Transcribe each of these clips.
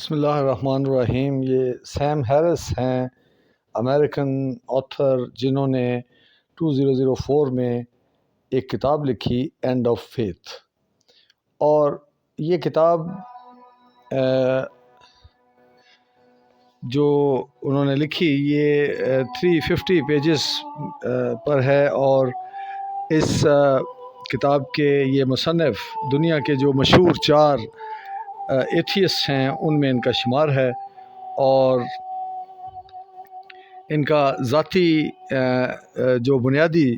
بسم اللہ الرحمن الرحیم۔ یہ سیم ہیرس ہیں، امریکن آتھر، جنہوں نے 2004 میں ایک کتاب لکھی اینڈ آف فیتھ، اور یہ کتاب جو انہوں نے لکھی یہ 350 پیجز پر ہے، اور اس کتاب کے یہ مصنف دنیا کے جو مشہور 4 ایتھیسٹ ہیں ان میں ان کا شمار ہے، اور ان کا ذاتی جو بنیادی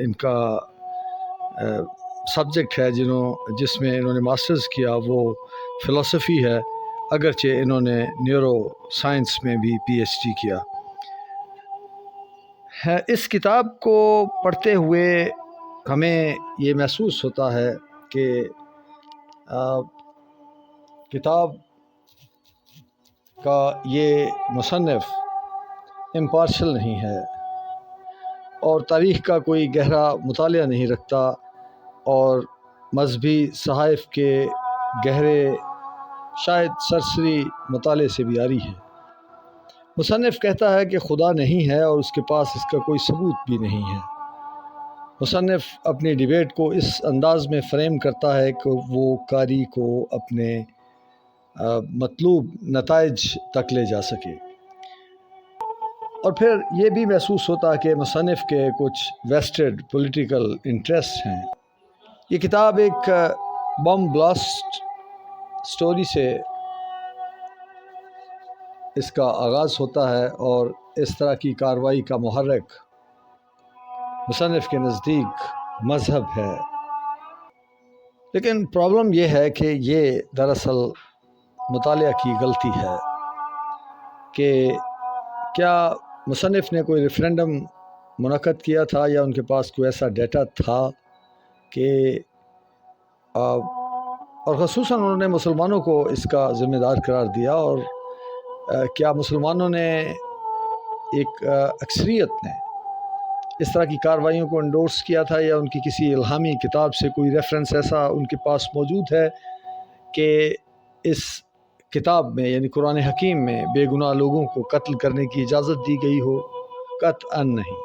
ان کا سبجیکٹ ہے جس میں انہوں نے ماسٹرز کیا وہ فلسفی ہے، اگرچہ انہوں نے نیورو سائنس میں بھی پی ایچ ڈی کیا ہے۔ اس کتاب کو پڑھتے ہوئے ہمیں یہ محسوس ہوتا ہے کہ کتاب کا یہ مصنف امپارشل نہیں ہے اور تاریخ کا کوئی گہرا مطالعہ نہیں رکھتا، اور مذہبی صحائف کے گہرے شاید سرسری مطالعے سے بھی عاری ہے۔ مصنف کہتا ہے کہ خدا نہیں ہے اور اس کے پاس اس کا کوئی ثبوت بھی نہیں ہے۔ مصنف اپنی ڈیبیٹ کو اس انداز میں فریم کرتا ہے کہ وہ قاری کو اپنے مطلوب نتائج تک لے جا سکے، اور پھر یہ بھی محسوس ہوتا کہ مصنف کے کچھ ویسٹڈ پولیٹیکل انٹرسٹ ہیں۔ یہ کتاب ایک بم بلاسٹ سٹوری سے اس کا آغاز ہوتا ہے، اور اس طرح کی کارروائی کا محرک مصنف کے نزدیک مذہب ہے۔ لیکن پرابلم یہ ہے کہ یہ دراصل مطالعہ کی غلطی ہے کہ کیا مصنف نے کوئی ریفرینڈم منعقد کیا تھا یا ان کے پاس کوئی ایسا ڈیٹا تھا کہ اور خصوصاً انہوں نے مسلمانوں کو اس کا ذمہ دار قرار دیا، اور کیا مسلمانوں نے ایک اکثریت نے اس طرح کی کارروائیوں کو انڈورس کیا تھا، یا ان کی کسی الہامی کتاب سے کوئی ریفرنس ایسا ان کے پاس موجود ہے کہ اس کتاب میں یعنی قرآن حکیم میں بے گناہ لوگوں کو قتل کرنے کی اجازت دی گئی ہو؟ قطعاً نہیں۔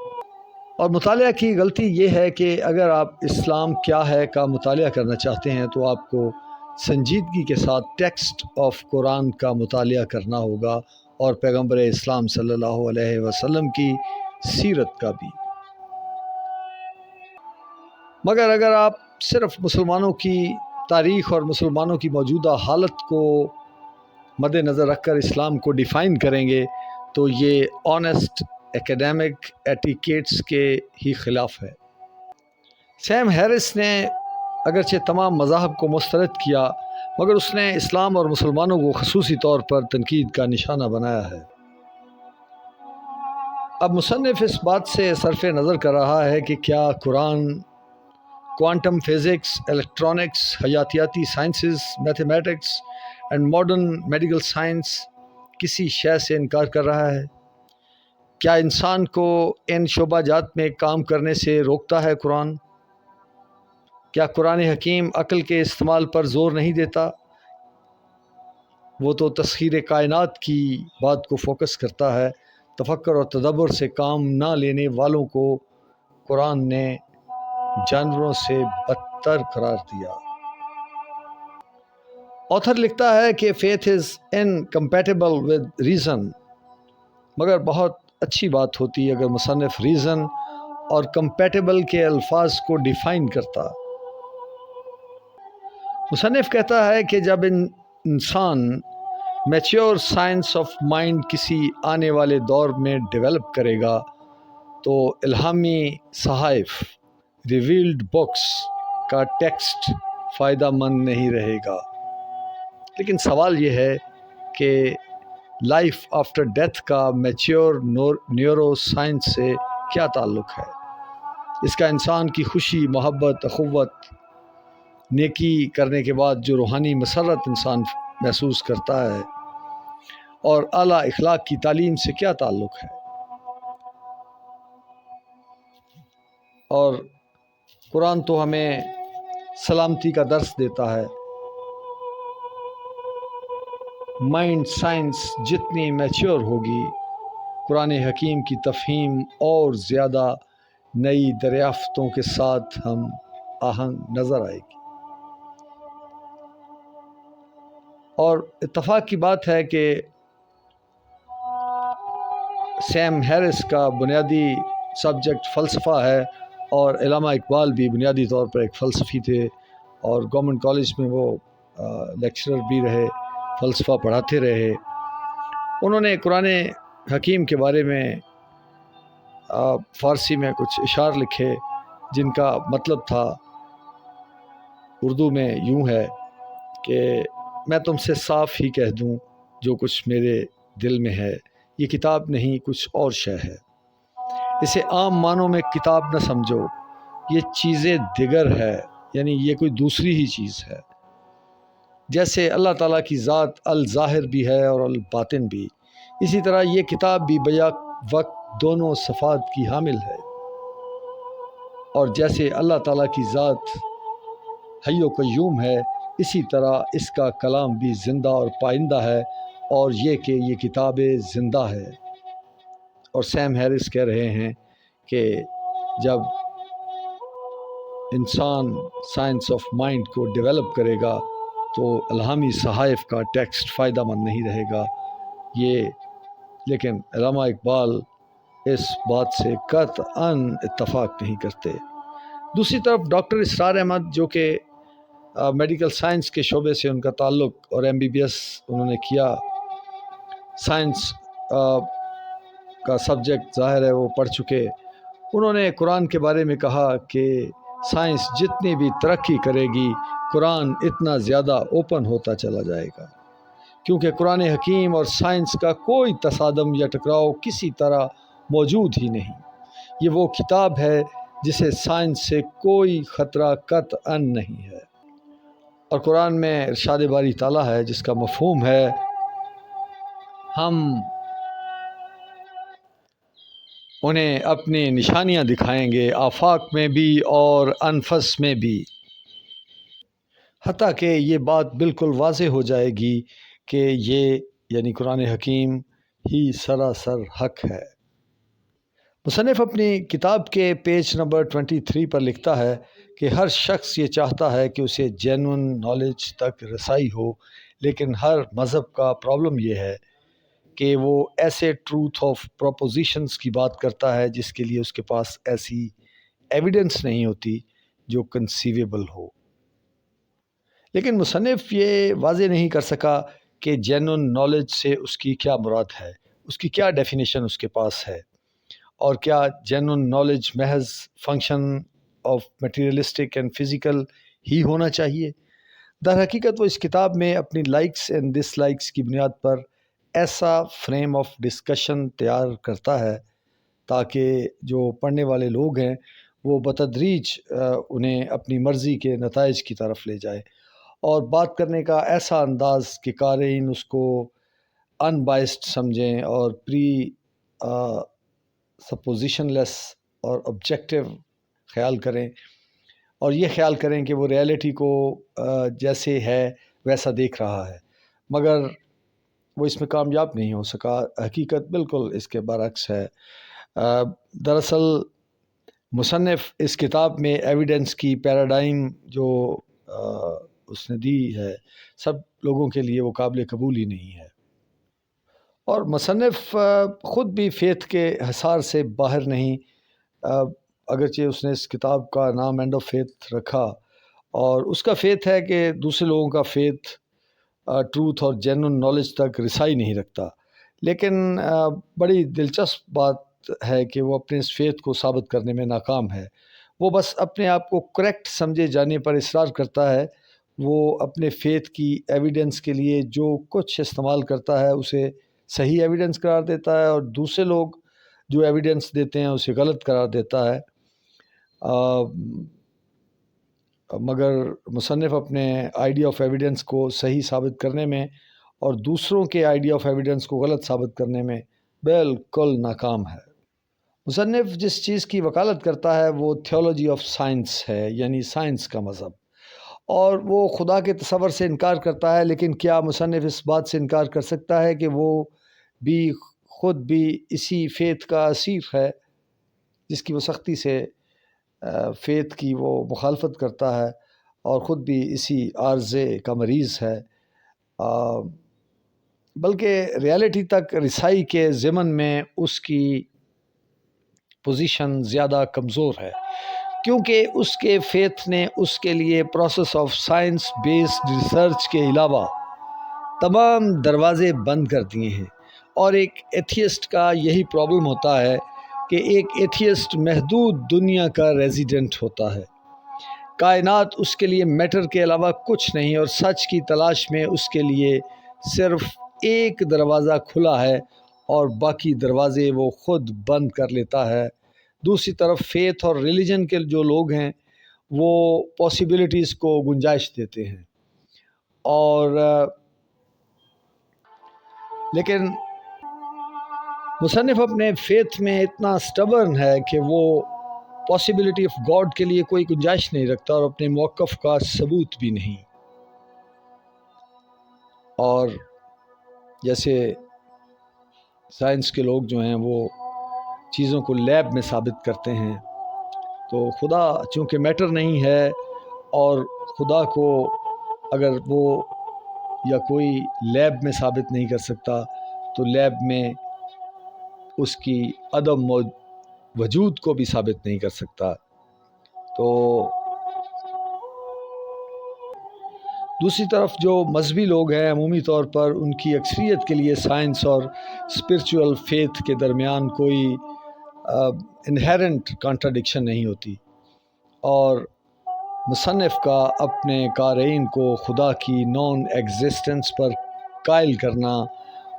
اور مطالعہ کی غلطی یہ ہے کہ اگر آپ اسلام کیا ہے کا مطالعہ کرنا چاہتے ہیں تو آپ کو سنجیدگی کے ساتھ ٹیکسٹ آف قرآن کا مطالعہ کرنا ہوگا، اور پیغمبر اسلام صلی اللہ علیہ وسلم کی سیرت کا بھی۔ مگر اگر آپ صرف مسلمانوں کی تاریخ اور مسلمانوں کی موجودہ حالت کو مد نظر رکھ کر اسلام کو ڈیفائن کریں گے تو یہ آنیسٹ ایکیڈیمک ایٹیکیٹس کے ہی خلاف ہے۔ سیم ہیرس نے اگرچہ تمام مذاہب کو مسترد کیا، مگر اس نے اسلام اور مسلمانوں کو خصوصی طور پر تنقید کا نشانہ بنایا ہے۔ اب مصنف اس بات سے صرف نظر کر رہا ہے کہ کیا قرآن کوانٹم فزکس، الیکٹرانکس، حیاتیاتی sciences, mathematics and modern medical science کسی شے سے انکار کر رہا ہے؟ کیا انسان کو ان شعبہ جات میں کام کرنے سے روکتا ہے قرآن؟ کیا قرآن حکیم عقل کے استعمال پر زور نہیں دیتا؟ وہ تو تسخیر کائنات کی بات کو فوکس کرتا ہے۔ تفکر اور تدبر سے کام نہ لینے والوں کو قرآن نے جانوروں سے بدتر قرار دیا۔ آتھر لکھتا ہے کہ faith is incompatible with reason, مگر بہت اچھی بات ہوتی اگر مصنف ریزن اور کمپیٹیبل کے الفاظ کو ڈیفائن کرتا۔ مصنف کہتا ہے کہ جب انسان میچیور سائنس آف مائنڈ کسی آنے والے دور میں ڈیولپ کرے گا تو الہامی صحائف، ریویلڈ بکس کا ٹیکسٹ فائدہ مند نہیں رہے گا۔ لیکن سوال یہ ہے کہ لائف آفٹر ڈیتھ کا میچیور نیورو سائنس سے کیا تعلق ہے؟ اس کا انسان کی خوشی، محبت، اخوت، نیکی کرنے کے بعد جو روحانی مسرت انسان محسوس کرتا ہے، اور اعلیٰ اخلاق کی تعلیم سے کیا تعلق ہے؟ اور قرآن تو ہمیں سلامتی کا درس دیتا ہے، مائنڈ سائنس جتنی میچور ہوگی، قرآن حکیم کی تفہیم اور زیادہ نئی دریافتوں کے ساتھ ہم آہنگ نظر آئے گی۔ اور اتفاق کی بات ہے کہ سیم ہیرس کا بنیادی سبجیکٹ فلسفہ ہے، اور علامہ اقبال بھی بنیادی طور پر ایک فلسفی تھے، اور گورنمنٹ کالج میں وہ لیکچرر بھی رہے، فلسفہ پڑھاتے رہے۔ انہوں نے قرآن حکیم کے بارے میں فارسی میں کچھ اشعار لکھے، جن کا مطلب تھا اردو میں یوں ہے کہ میں تم سے صاف ہی کہہ دوں جو کچھ میرے دل میں ہے، یہ کتاب نہیں کچھ اور شے ہے، اسے عام معنوں میں کتاب نہ سمجھو، یہ چیزیں دیگر ہے، یعنی یہ کوئی دوسری ہی چیز ہے۔ جیسے اللہ تعالیٰ کی ذات الظاہر بھی ہے اور الباطن بھی، اسی طرح یہ کتاب بھی بیک وقت دونوں صفات کی حامل ہے، اور جیسے اللہ تعالیٰ کی ذات حی و قیوم ہے، اسی طرح اس کا کلام بھی زندہ اور پائندہ ہے، اور یہ کہ یہ کتاب زندہ ہے۔ اور سیم ہیرس کہہ رہے ہیں کہ جب انسان سائنس آف مائنڈ کو ڈیولپ کرے گا تو الہامی صحائف کا ٹیکسٹ فائدہ مند نہیں رہے گا۔ یہ لیکن علامہ اقبال اس بات سے قطعاً اتفاق نہیں کرتے۔ دوسری طرف ڈاکٹر اسرار احمد، جو کہ میڈیکل سائنس کے شعبے سے ان کا تعلق، اور MBBS انہوں نے کیا، سائنس کا سبجیکٹ ظاہر ہے وہ پڑھ چکے، انہوں نے قرآن کے بارے میں کہا کہ سائنس جتنی بھی ترقی کرے گی، قرآن اتنا زیادہ اوپن ہوتا چلا جائے گا، کیونکہ قرآن حکیم اور سائنس کا کوئی تصادم یا ٹکراؤ کسی طرح موجود ہی نہیں۔ یہ وہ کتاب ہے جسے سائنس سے کوئی خطرہ قطعاً نہیں ہے۔ اور قرآن میں ارشاد باری تعالیٰ ہے جس کا مفہوم ہے، ہم انہیں اپنی نشانیاں دکھائیں گے آفاق میں بھی اور انفس میں بھی، حتیٰ کہ یہ بات بالکل واضح ہو جائے گی کہ یہ یعنی قرآن حکیم ہی سراسر حق ہے۔ مصنف اپنی کتاب کے پیج نمبر 23 پر لکھتا ہے کہ ہر شخص یہ چاہتا ہے کہ اسے جینون نالج تک رسائی ہو، لیکن ہر مذہب کا پرابلم یہ ہے کہ وہ ایسے ٹروتھ آف پروپوزیشنز کی بات کرتا ہے جس کے لیے اس کے پاس ایسی ایویڈنس نہیں ہوتی جو کنسیویبل ہو۔ لیکن مصنف یہ واضح نہیں کر سکا کہ جینون نالج سے اس کی کیا مراد ہے، اس کی کیا ڈیفینیشن اس کے پاس ہے، اور کیا جینون نالج محض function of materialistic and physical ہی ہونا چاہیے۔ در حقیقت وہ اس کتاب میں اپنی لائکس اینڈ ڈس لائکس کی بنیاد پر ایسا فریم آف ڈسکشن تیار کرتا ہے تاکہ جو پڑھنے والے لوگ ہیں وہ بتدریج انہیں اپنی مرضی کے نتائج کی طرف لے جائے، اور بات کرنے کا ایسا انداز کہ قارئین اس کو ان بائسڈ سمجھیں اور پری سپوزیشن لیس اور آبجیکٹیو خیال کریں، اور یہ خیال کریں کہ وہ ریئلٹی کو جیسے ہے ویسا دیکھ رہا ہے، مگر وہ اس میں کامیاب نہیں ہو سکا۔ حقیقت بالکل اس کے برعکس ہے۔ دراصل مصنف اس کتاب میں ایویڈنس کی پیراڈائم جو اس نے دی ہے، سب لوگوں کے لیے وہ قابل قبول ہی نہیں ہے، اور مصنف خود بھی فیتھ کے حصار سے باہر نہیں، اگرچہ اس نے اس کتاب کا نام اینڈ آف فیتھ رکھا، اور اس کا فیتھ ہے کہ دوسرے لوگوں کا فیتھ ٹروتھ اور جینون نالج تک رسائی نہیں رکھتا، لیکن بڑی دلچسپ بات ہے کہ وہ اپنے اس فیتھ کو ثابت کرنے میں ناکام ہے۔ وہ بس اپنے آپ کو کریکٹ سمجھے جانے پر اصرار کرتا ہے، وہ اپنے فیتھ کی ایویڈنس کے لیے جو کچھ استعمال کرتا ہے اسے صحیح ایویڈنس قرار دیتا ہے، اور دوسرے لوگ جو ایویڈنس دیتے ہیں اسے غلط قرار دیتا ہے۔ مگر مصنف اپنے آئیڈیا آف ایویڈنس کو صحیح ثابت کرنے میں اور دوسروں کے آئیڈیا آف ایویڈنس کو غلط ثابت کرنے میں بالکل ناکام ہے۔ مصنف جس چیز کی وکالت کرتا ہے وہ تھیولوجی آف سائنس ہے، یعنی سائنس کا مذہب، اور وہ خدا کے تصور سے انکار کرتا ہے، لیکن کیا مصنف اس بات سے انکار کر سکتا ہے کہ وہ بھی خود بھی اسی فیتھ کا اسیر ہے جس کی وہ سختی سے فیتھ کی وہ مخالفت کرتا ہے، اور خود بھی اسی عارضے کا مریض ہے، بلکہ ریالٹی تک رسائی کے ضمن میں اس کی پوزیشن زیادہ کمزور ہے، کیونکہ اس کے فیتھ نے اس کے لیے process of science based research کے علاوہ تمام دروازے بند کر دیے ہیں۔ اور ایک ایتھیسٹ کا یہی پرابلم ہوتا ہے کہ ایک ایتھیسٹ محدود دنیا کا ریزیڈنٹ ہوتا ہے۔ کائنات اس کے لیے میٹر کے علاوہ کچھ نہیں، اور سچ کی تلاش میں اس کے لیے صرف ایک دروازہ کھلا ہے اور باقی دروازے وہ خود بند کر لیتا ہے۔ دوسری طرف فیتھ اور ریلیجن کے جو لوگ ہیں وہ پاسبلٹیز کو گنجائش دیتے ہیں، اور لیکن مصنف اپنے فیتھ میں اتنا سٹبرن ہے کہ وہ پاسبلٹی آف گاڈ کے لیے کوئی گنجائش نہیں رکھتا اور اپنے موقف کا ثبوت بھی نہیں۔ اور جیسے سائنس کے لوگ جو ہیں وہ چیزوں کو لیب میں ثابت کرتے ہیں، تو خدا چونکہ میٹر نہیں ہے، اور خدا کو اگر وہ یا کوئی لیب میں ثابت نہیں کر سکتا تو لیب میں اس کی عدم وجود کو بھی ثابت نہیں کر سکتا۔ تو دوسری طرف جو مذہبی لوگ ہیں عمومی طور پر ان کی اکثریت کے لیے سائنس اور اسپرچول فیتھ کے درمیان کوئی انہیرنٹ کانٹراڈکشن نہیں ہوتی، اور مصنف کا اپنے قارئین کو خدا کی نان ایگزسٹنس پر قائل کرنا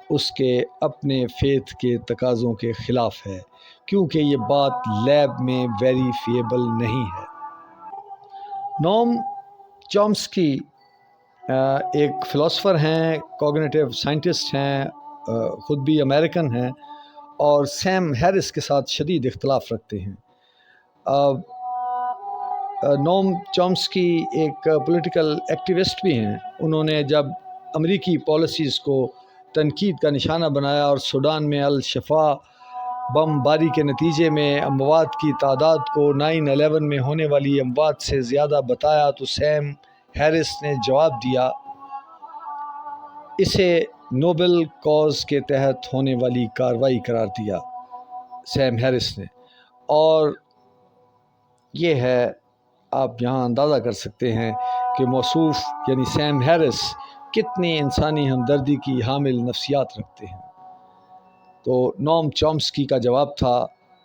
اس کے اپنے فیتھ کے تقاضوں کے خلاف ہے، کیونکہ یہ بات لیب میں ویریفیبل نہیں ہے۔ نوم چومسکی ایک فلاسفر ہیں، کوگنیٹیو سائنٹسٹ ہیں، خود بھی امریکن ہیں، اور سیم ہیرس کے ساتھ شدید اختلاف رکھتے ہیں۔ نوم چومسکی ایک پولیٹیکل ایکٹیوسٹ بھی ہیں۔ انہوں نے جب امریکی پالیسیز کو تنقید کا نشانہ بنایا اور سوڈان میں الشفا بم باری کے نتیجے میں اموات کی تعداد کو 9/11 میں ہونے والی اموات سے زیادہ بتایا، تو سیم ہیرس نے جواب دیا، اسے نوبل کاز کے تحت ہونے والی کارروائی قرار دیا سیم ہیرس نے۔ اور یہ ہے، آپ یہاں اندازہ کر سکتے ہیں کہ موصوف یعنی سیم ہیرس کتنی انسانی ہمدردی کی حامل نفسیات رکھتے ہیں۔ تو نوم چومسکی کا جواب تھا،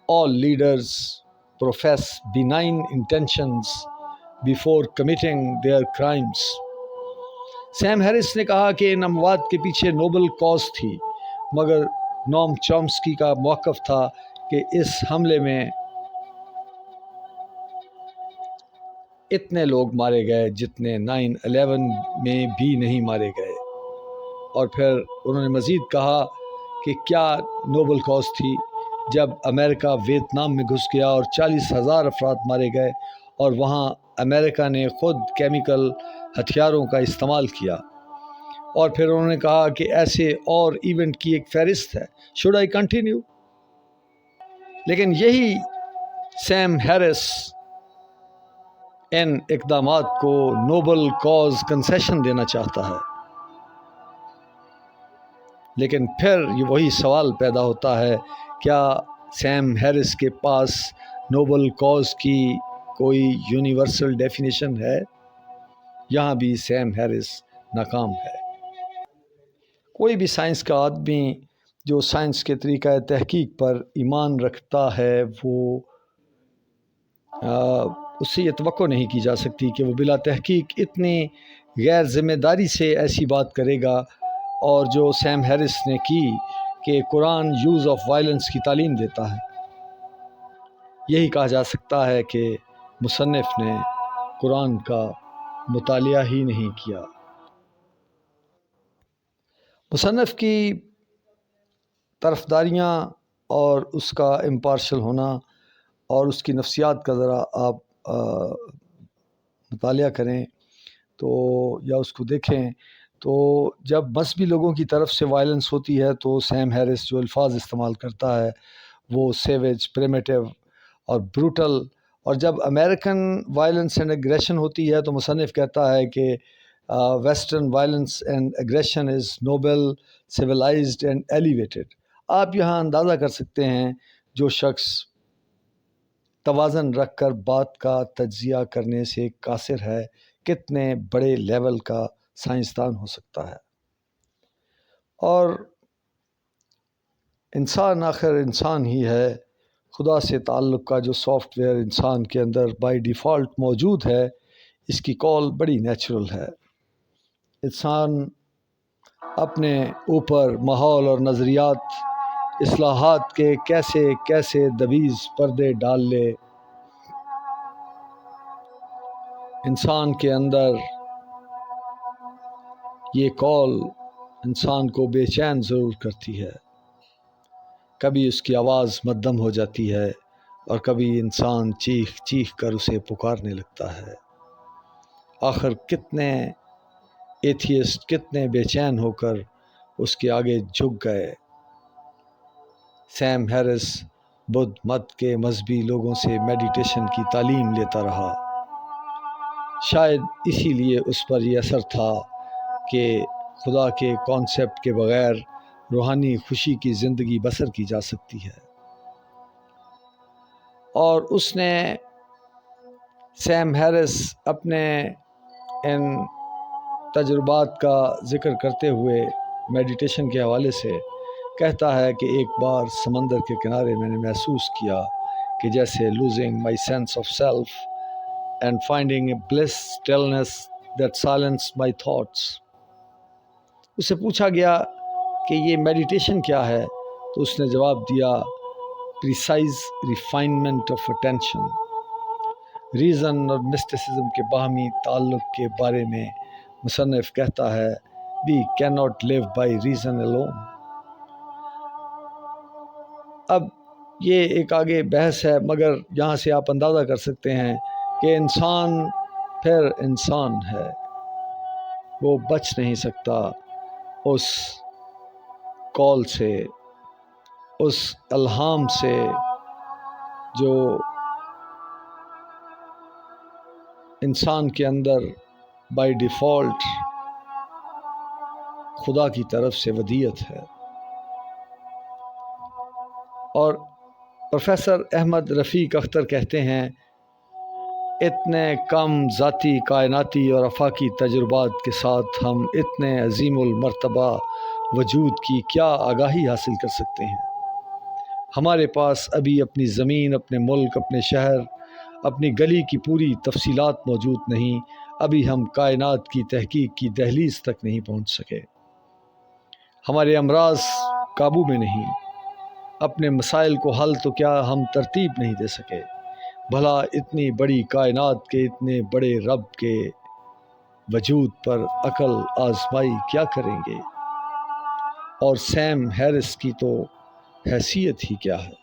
all leaders profess benign intentions before committing their crimes۔ Sam Harris نے کہا کہ ان اموات کے پیچھے نوبل کاز تھی، مگر نوم چومسکی کا موقف تھا کہ اس حملے میں اتنے لوگ مارے گئے جتنے 9/11 میں بھی نہیں مارے گئے۔ اور پھر انہوں نے مزید کہا کہ کیا نوبل کاز تھی جب امریکہ ویتنام میں گھس گیا اور 40,000 افراد مارے گئے، اور وہاں امریکہ نے خود کیمیکل ہتھیاروں کا استعمال کیا۔ اور پھر انہوں نے کہا کہ ایسے اور ایونٹ کی ایک فہرست ہے۔ Should I continue? لیکن یہی سیم ہیرس ان اقدامات کو نوبل کاز کنسیشن دینا چاہتا ہے، لیکن پھر یہ وہی سوال پیدا ہوتا ہے، کیا سیم ہیرس کے پاس نوبل کاز کی کوئی یونیورسل ڈیفینیشن ہے؟ یہاں بھی سیم ہیرس ناکام ہے۔ کوئی بھی سائنس کا آدمی جو سائنس کے طریقہ تحقیق پر ایمان رکھتا ہے، وہ اس سے یہ توقع نہیں کی جا سکتی کہ وہ بلا تحقیق اتنی غیر ذمہ داری سے ایسی بات کرے گا، اور جو سیم ہیرس نے کی کہ قرآن یوز آف وائلنس کی تعلیم دیتا ہے۔ یہی کہا جا سکتا ہے کہ مصنف نے قرآن کا مطالعہ ہی نہیں کیا۔ مصنف کی طرفداریاں اور اس کا امپارشل ہونا اور اس کی نفسیات کا ذرا آپ مطالعہ کریں، تو یا اس کو دیکھیں تو جب مذہبی لوگوں کی طرف سے وائلنس ہوتی ہے تو سیم ہیرس جو الفاظ استعمال کرتا ہے وہ سیویج، پریمیٹیو اور بروٹل، اور جب امریکن وائلنس اینڈ اگریشن ہوتی ہے تو مصنف کہتا ہے کہ western violence and aggression is Nobel, civilised and elevated. آپ یہاں اندازہ کر سکتے ہیں جو شخص توازن رکھ کر بات کا تجزیہ کرنے سے قاصر ہے کتنے بڑے لیول کا سائنسدان ہو سکتا ہے۔ اور انسان آخر انسان ہی ہے، خدا سے تعلق کا جو سافٹ ویئر انسان کے اندر بائی ڈیفالٹ موجود ہے اس کی کال بڑی نیچرل ہے۔ انسان اپنے اوپر ماحول اور نظریات اصلاحات کے کیسے کیسے دویز پردے ڈال لے، انسان کے اندر یہ کال انسان کو بے چین ضرور کرتی ہے۔ کبھی اس کی آواز مدھم ہو جاتی ہے اور کبھی انسان چیخ چیخ کر اسے پکارنے لگتا ہے۔ آخر کتنے ایتھیسٹ کتنے بے چین ہو کر اس کے آگے جھک گئے۔ سیم ہیرس بدھ مت کے مذہبی لوگوں سے میڈیٹیشن کی تعلیم لیتا رہا، شاید اسی لیے اس پر یہ اثر تھا کہ خدا کے کانسیپٹ کے بغیر روحانی خوشی کی زندگی بسر کی جا سکتی ہے۔ اور اس نے سیم ہیرس اپنے ان تجربات کا ذکر کرتے ہوئے میڈیٹیشن کے حوالے سے کہتا ہے کہ ایک بار سمندر کے کنارے میں نے محسوس کیا کہ جیسے losing my sense of self and finding a bliss stillness that silence my thoughts. اس سے پوچھا گیا کہ یہ میڈیٹیشن کیا ہے تو اس نے جواب دیا، precise refinement of attention. Reason اور مسٹیسزم کے باہمی تعلق کے بارے میں مصنف کہتا ہے، we cannot live by reason alone۔ اب یہ ایک آگے بحث ہے، مگر یہاں سے آپ اندازہ کر سکتے ہیں کہ انسان پھر انسان ہے، وہ بچ نہیں سکتا اس کال سے، اس الہام سے جو انسان کے اندر بائی ڈیفالٹ خدا کی طرف سے ودیعت ہے۔ اور پروفیسر احمد رفیق اختر کہتے ہیں، اتنے کم ذاتی کائناتی اور آفاقی تجربات کے ساتھ ہم اتنے عظیم المرتبہ وجود کی کیا آگاہی حاصل کر سکتے ہیں؟ ہمارے پاس ابھی اپنی زمین، اپنے ملک، اپنے شہر، اپنی گلی کی پوری تفصیلات موجود نہیں، ابھی ہم کائنات کی تحقیق کی دہلیز تک نہیں پہنچ سکے، ہمارے امراض قابو میں نہیں، اپنے مسائل کو حل تو کیا ہم ترتیب نہیں دے سکے، بھلا اتنی بڑی کائنات کے اتنے بڑے رب کے وجود پر عقل آزمائی کیا کریں گے؟ اور سیم ہیرس کی تو حیثیت ہی کیا ہے؟